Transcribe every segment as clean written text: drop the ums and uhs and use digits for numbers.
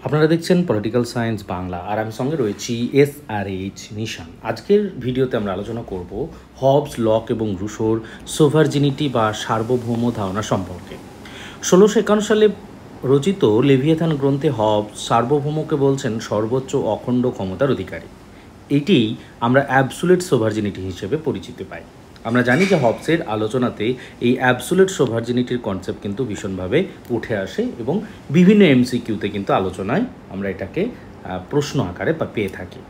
আপনারা দেখছেন political science Bangla, আর আমি সঙ্গে রয়েছি SRH নিশান। আজকের ভিডিওতে আমরা আলোচনা করব হবস, লক এবং রুশোর সোভারজিনিটি বা সার্বভৌম ধারণা সম্পর্কে। 1651 সালে রচিত লেভিয়েথান গ্রন্থে হবস সার্বভৌমকে বলছেন সর্বোচ্চ অখণ্ড ক্ষমতার অধিকারী। এটি আমরা অ্যাবসুলেট সোভারজিনিটি হিসেবে পরিচিতি পাই। আমরা জানি যে হবসের আলোচনাতে এই অ্যাবসুলেট সোভারজিনিটির কনসেপ্ট কিন্তু ভীষণভাবে উঠে আসে এবং বিভিন্ন MCQতে কিন্তু আলোচনায় আমরা এটাকে প্রশ্ন আকারে পেয়ে থাকি।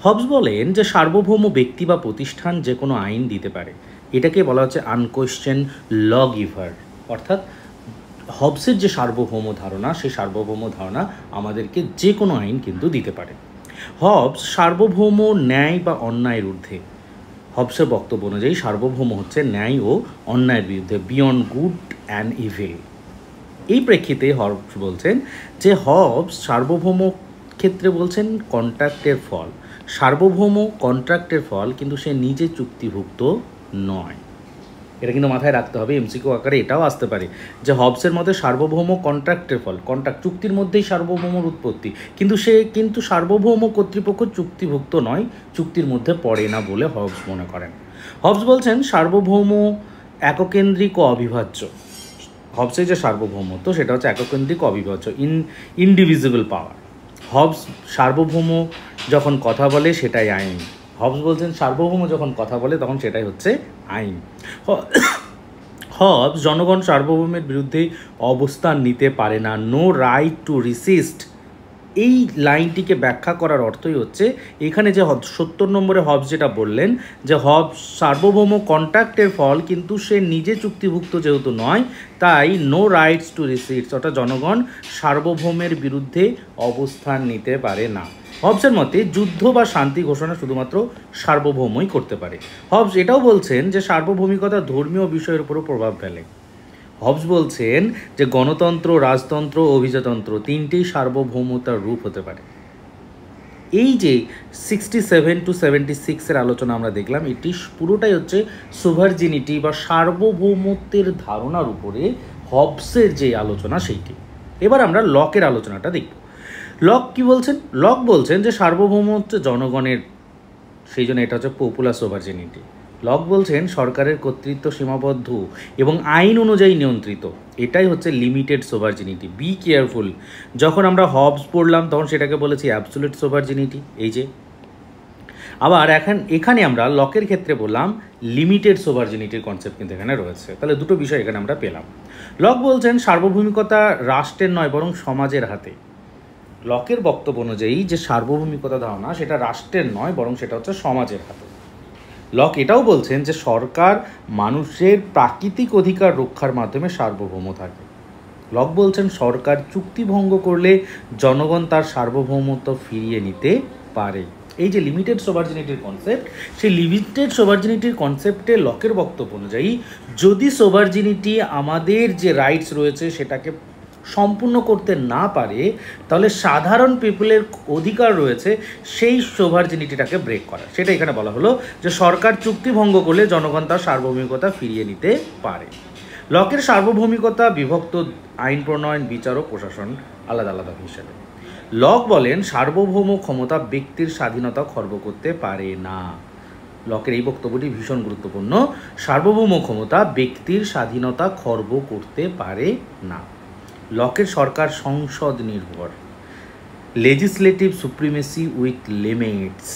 হবস বলেন যে সার্বভৌম ব্যক্তি বা প্রতিষ্ঠান যে কোনো আইন দিতে পারে। এটাকে বলা হচ্ছে আনকোয়েশ্চেন ল গিভার, অর্থাৎ হবসের যে সার্বভৌম ধারণা, সেই সার্বভৌম ধারণা আমাদেরকে যে কোনো আইন কিন্তু দিতে পারে। হবস সার্বভৌম ন্যায় বা অন্যায়ের ঊর্ধ্বে। হবসের বক্তব্য অনুযায়ী সার্বভৌম হচ্ছে ন্যায় ও অন্যায়ের বিরুদ্ধে, বিয়ন্ড গুড অ্যান্ড ইভিল। এই প্রেক্ষিতে হবস বলছেন যে হবস সার্বভৌম ক্ষেত্রে বলছেন কন্ট্রাক্টের ফল। সার্বভৌম কন্ট্রাক্টের ফল, কিন্তু সে নিজে চুক্তিভুক্ত নয়। এটা কিন্তু মাথায় রাখতে হবে, MCQ আকারে এটাও আসতে পারে যে হবসের মধ্যে সার্বভৌম কন্ট্রাক্টের ফল, কন্ট্রাক্ট চুক্তির মধ্যেই সার্বভৌমর উৎপত্তি, কিন্তু সার্বভৌম কর্তৃপক্ষ চুক্তিভুক্ত নয়, চুক্তির মধ্যে পড়ে না বলে হবস মনে করেন। হবস বলছেন সার্বভৌম এককেন্দ্রিক ও অবিভাজ্য। হবসের যে সার্বভৌমত্ব সেটা হচ্ছে এককেন্দ্রিক অবিভাজ্য, ইনডিভিজিবল পাওয়ার। হবস সার্বভৌম যখন কথা বলে সেটাই আইন। হবস বলছেন সার্বভৌম যখন কথা বলে তখন সেটাই হচ্ছে আইন। হবস জনগণ সার্বভৌমের বিরুদ্ধে অবস্থান নিতে পারে না, নো রাইট টু রিসিস্ট। এই লাইনটিকে ব্যাখ্যা করার অর্থই হচ্ছে এখানে যে 70 নম্বরে হবস যেটা বললেন যে হবস সার্বভৌম কন্ট্রাক্টের ফল, কিন্তু সে নিজে চুক্তিভুক্ত যেহেতু নয়, তাই নো রাইটস টু রিসিস্ট, অর্থাৎ জনগণ সার্বভৌমের বিরুদ্ধে অবস্থান নিতে পারে না। হবসের মতে যুদ্ধ বা শান্তি ঘোষণা শুধুমাত্র সার্বভৌমই করতে পারে। হবস এটাও বলছেন যে সার্বভৌমিকতা ধর্মীয় বিষয়ের উপরও প্রভাব ফেলে। হবস বলছেন যে গণতন্ত্র, রাজতন্ত্র ও অভিজাতন্ত্র তিনটেই সার্বভৌমতার রূপ হতে পারে। এই যে 67 to 76 আলোচনা আমরা দেখলাম, এটি পুরোটাই হচ্ছে সোভারজিনিটি বা সার্বভৌমত্বের ধারণার উপরে হবসের যে আলোচনা সেইটি। এবার আমরা লকের আলোচনাটা দেখব। লক কি বলছেন? লক বলছেন যে সার্বভৌম হচ্ছে জনগণের, সেই জন্য এটা হচ্ছে পপুলার সোভারজিনিটি। লক বলছেন সরকারের কর্তৃত্ব সীমাবদ্ধ এবং আইন অনুযায়ী নিয়ন্ত্রিত, এটাই হচ্ছে লিমিটেড সোভারজিনিটি। বি কেয়ারফুল, যখন আমরা হবস পড়লাম তখন সেটাকে বলেছি অ্যাবসোলিউট সোভারজিনিটি। এই যে আবার এখানে আমরা লকের ক্ষেত্রে বললাম লিমিটেড সোভারজিনিটির কনসেপ্ট কিন্তু এখানে রয়েছে। তাহলে দুটো বিষয় এখানে আমরা পেলাম। লক বলছেন সার্বভৌমিকতা রাষ্ট্রের নয় বরং সমাজের হাতে। লকের বক্তব্য অনুযায়ী যে সার্বভৌমিকতা ধারণা সেটা রাষ্ট্রের নয় বরং সেটা হচ্ছে সমাজের হাতে। লক এটাও বলছেন যে সরকার মানুষের প্রাকৃতিক অধিকার রক্ষার মাধ্যমে সার্বভৌম থাকে। লক বলছেন সরকার চুক্তি ভঙ্গ করলে জনগণ তার সার্বভৌমত্ব ফিরিয়ে নিতে পারে। এই যে লিমিটেড সোভারজিনিটির কনসেপ্ট, সেই লিমিটেড সোভারজিনিটির কনসেপ্টে লকের বক্তব্য অনুযায়ী যদি সোভারজিনিটি আমাদের যে রাইটস রয়েছে সেটাকে সম্পূর্ণ করতে না পারে, তাহলে সাধারণ পিপলের অধিকার রয়েছে সেই সোভারজিনিটিটাকে ব্রেক করা। সেটা এখানে বলা হলো যে সরকার চুক্তি ভঙ্গ করলে জনগণ তার সার্বভৌমিকতা ফিরিয়ে নিতে পারে। লকের সার্বভৌমিকতা বিভক্ত, আইন প্রণয়ন, বিচার ও প্রশাসন আলাদা আলাদা হিসেবে। লক বলেন সার্বভৌম ক্ষমতা ব্যক্তির স্বাধীনতা খর্ব করতে পারে না। লকের এই বক্তব্যটি ভীষণ গুরুত্বপূর্ণ। সার্বভৌম ক্ষমতা ব্যক্তির স্বাধীনতা খর্ব করতে পারে না। লকের সরকার সংসদ নির্ভর, লেজিসলেটিভ সুপ্রিমেসি উইথ লিমিটস।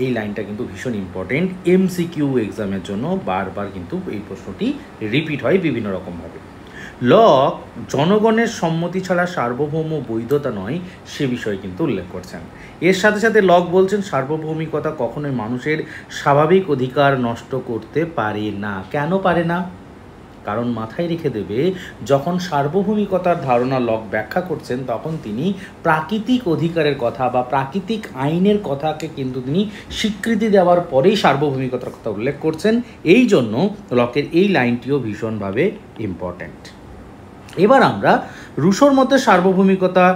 এই লাইনটা কিন্তু ভীষণ ইম্পর্টেন্ট, MCQ এক্সামের জন্য বারবার কিন্তু এই প্রশ্নটি রিপিট হয় বিভিন্ন রকমভাবে। লক জনগণের সম্মতি ছাড়া সার্বভৌম বৈধতা নয় সে বিষয়ে কিন্তু উল্লেখ করছেন। এর সাথে সাথে লক বলছেন সার্বভৌমিকতা কখনোই মানুষের স্বাভাবিক অধিকার নষ্ট করতে পারে না। কেন পারে না? কারণ মাথায় রেখে দেবে, যখন সার্বভৌমিকতার ধারণা লক ব্যাখ্যা করছেন তখন তিনি প্রাকৃতিক অধিকারের কথা বা প্রাকৃতিক আইনের কথাকে কিন্তু তিনি স্বীকৃতি দেওয়ার পরেই সার্বভৌমিকতার কথা উল্লেখ করছেন। এই জন্য লকের এই লাইনটিও ভীষণভাবে ইম্পর্ট্যান্ট। এবার আমরা রুশোর মতে সার্বভৌমিকতা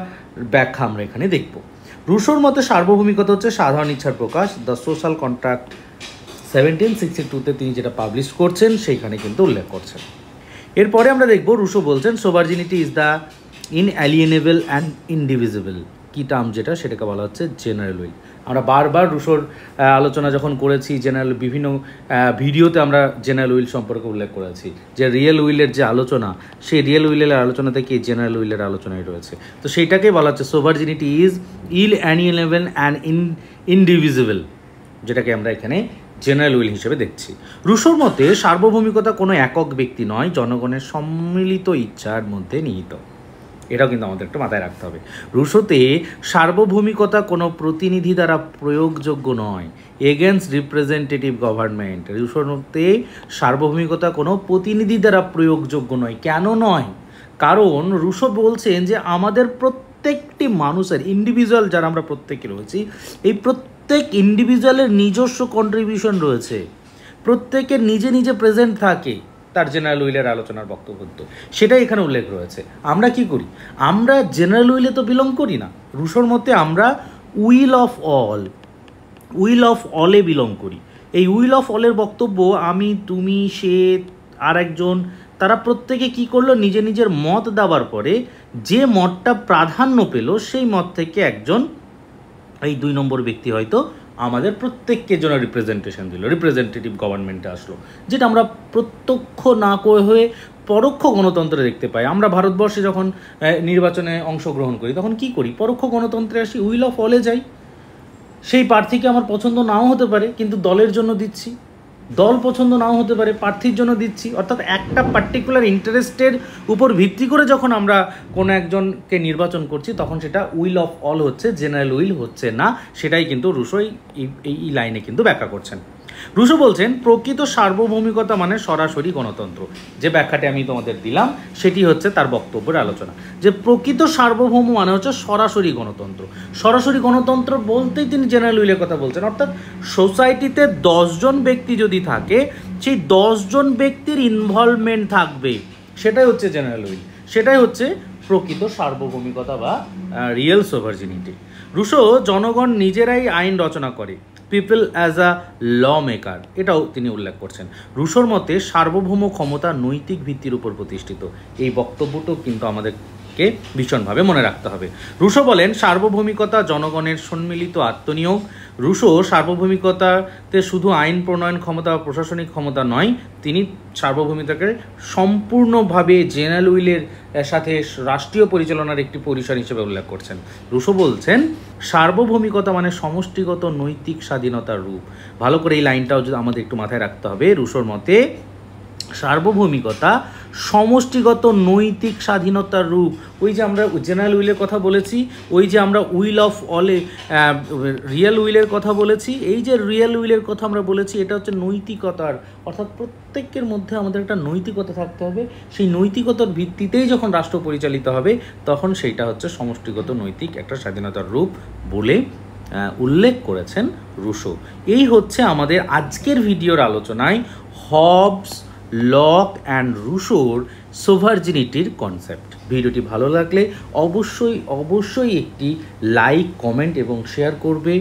ব্যাখ্যা আমরা এখানে দেখব। রুশোর মতে সার্বভৌমিকতা হচ্ছে সাধারণ ইচ্ছার প্রকাশ। দ্য সোশ্যাল কন্ট্রাক্ট 1762-তে তিনি যেটা পাবলিশ করছেন সেইখানে কিন্তু উল্লেখ করছেন। এরপরে আমরা দেখব রুশো বলছেন সোভারজিনিটি ইজ দ্য ইনঅ্যালিয়েনেবল অ্যান্ড ইনডিভিজিবল কি টার্ম যেটা, সেটাকে বলা হচ্ছে জেনারেল উইল। আমরা বারবার রুশোর আলোচনা যখন করেছি, জেনারেল বিভিন্ন ভিডিওতে আমরা জেনারেল উইল সম্পর্কে উল্লেখ করেছি, যে রিয়েল উইলের যে আলোচনা, সেই রিয়েল উইলের আলোচনা থেকে জেনারেল উইলের আলোচনায় রয়েছে। তো সেইটাকেই বলা হচ্ছে সোভার্জিনিটি ইজ ইনঅ্যালিয়েনেবল অ্যান্ড ইনডিভিজিবল, যেটাকে আমরা এখানে জেনারেল উইল হিসেবে দেখছি। রুশোর মতে সার্বভৌমিকতা কোনো একক ব্যক্তি নয়, জনগণের সম্মিলিত ইচ্ছার মধ্যে নিহিত। এটাও কিন্তু আমাদের একটু মাথায় রাখতে হবে। রুশোতে সার্বভৌমিকতা কোনো প্রতিনিধি দ্বারা প্রয়োগযোগ্য নয়, এগেনস্ট রিপ্রেজেন্টেটিভ গভর্নমেন্ট। রুশোর মতে সার্বভৌমিকতা কোনো প্রতিনিধি দ্বারা প্রয়োগযোগ্য নয়। কেন নয়? কারণ রুশো বলছেন যে আমাদের প্রত্যেকটি মানুষের, ইন্ডিভিজুয়াল যারা আমরা প্রত্যেকে রয়েছি, এই প্রত্যেক ইন্ডিভিজুয়ালের নিজস্ব কন্ট্রিবিউশন রয়েছে, প্রত্যেকের নিজে নিজে প্রেজেন্ট থাকে তার জেনারেল উইলের আলোচনার বক্তব্য। সেটাই এখানে উল্লেখ রয়েছে। আমরা কি করি? আমরা জেনারেল উইলে তো বিলং করি না। রুশোর মতে আমরা উইল অফ অলে বিলং করি। এই উইল অফ অলের বক্তব্য আমি, তুমি, সে, আর একজন, তারা প্রত্যেকে কি করলো, নিজে নিজের মত দেওয়ার পরে যে মতটা প্রাধান্য পেল, সেই মত থেকে একজন, এই 2 নম্বর ব্যক্তি হয়তো আমাদের প্রত্যেককে জন্য রিপ্রেজেন্টেশন দিল, রিপ্রেজেন্টেটিভ গভর্নমেন্টে আসলো, যেটা আমরা প্রত্যক্ষ না হয়ে পরোক্ষ গণতন্ত্রে দেখতে পাই। আমরা ভারতবর্ষে যখন নির্বাচনে অংশগ্রহণ করি, তখন কি করি? পরোক্ষ গণতন্ত্রে আসি, উইল অফ অলে যাই। সেই প্রার্থীকে আমার পছন্দ নাও হতে পারে, কিন্তু দলের জন্য দিচ্ছি। দল পছন্দ নাও হতে পারে, প্রার্থীর জন্য দিচ্ছি। অর্থাৎ একটা পার্টিকুলার ইন্টারেস্টের উপর ভিত্তি করে যখন আমরা কোনো একজনকে নির্বাচন করছি, তখন সেটা উইল অফ অল হচ্ছে, জেনারেল উইল হচ্ছে না। সেটাই কিন্তু রুশো এই লাইনে কিন্তু ব্যাখ্যা করছেন। রুশো বলছেন প্রকৃত সার্বভৌমিকতা মানে সরাসরি গণতন্ত্র। যে ব্যাখ্যাটি আমি তোমাদের দিলাম, সেটি হচ্ছে তার বক্তব্যের আলোচনা, যে প্রকৃত সার্বভৌম মানে হচ্ছে সরাসরি গণতন্ত্র। সরাসরি গণতন্ত্র বলতেই তিনি জেনারেল উইলের কথা বলছেন। অর্থাৎ সোসাইটিতে 10 জন ব্যক্তি যদি থাকে, সেই 10 জন ব্যক্তির ইনভলভমেন্ট থাকবে, সেটাই হচ্ছে জেনারেল উইল, সেটাই হচ্ছে প্রকৃত সার্বভৌমিকতা বা রিয়েল সোভার্জিনিটি। রুশো জনগণ নিজেরাই আইন রচনা করে, people as a lawmaker, এটাও তিনি উল্লেখ করছেন। রুশোর মতে সার্বভৌম ক্ষমতা নৈতিক ভিত্তির উপর প্রতিষ্ঠিত। এই বক্তব্যটাও কিন্তু আমাদেরকে ভীষণভাবে মনে রাখতে হবে। রুশো বলেন সার্বভৌমিকতা জনগণের সম্মিলিত আত্মনিয়োগ। রুশো সার্বভৌমিকতাতে শুধু আইন প্রণয়ন ক্ষমতা বা প্রশাসনিক ক্ষমতা নয়, তিনি সার্বভৌমিকতাকে সম্পূর্ণভাবে জেনারেল উইলের সাথে রাষ্ট্রীয় পরিচালনার একটি পরিসর হিসেবে উল্লেখ করছেন। রুশো বলছেন সার্বভৌমিকতা মানে সমষ্টিগত নৈতিক স্বাধীনতার রূপ। ভালো করে এই লাইনটাও আমাদের একটু মাথায় রাখতে হবে। রুশোর মতে সার্বভৌমিকতা সমষ্টিগত নৈতিক স্বাধীনতার রূপ। ওই যে আমরা জেনারেল উইলের কথা বলেছি, ওই যে আমরা উইল অফ অলে রিয়েল উইলের কথা বলেছি, এই যে রিয়েল উইলের কথা আমরা বলেছি, এটা হচ্ছে নৈতিকতার, অর্থাৎ প্রত্যেকের মধ্যে আমাদের একটা নৈতিকতা থাকতে হবে। সেই নৈতিকতার ভিত্তিতেই যখন রাষ্ট্র পরিচালিত হবে, তখন সেইটা হচ্ছে সমষ্টিগত নৈতিক একটা স্বাধীনতার রূপ বলে উল্লেখ করেছেন রুশো। এই হচ্ছে আমাদের আজকের ভিডিওর আলোচনায় হবস, লক অ্যান্ড রুশোর সোভার্জিনিটির কনসেপ্ট। ভিডিওটি ভালো লাগলে অবশ্যই একটি লাইক, কমেন্ট এবং শেয়ার করবে।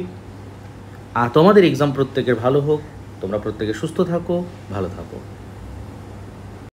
আর তোমাদের এক্সাম প্রত্যেকের ভালো হোক, তোমরা প্রত্যেকে সুস্থ থাকো, ভালো থাকো।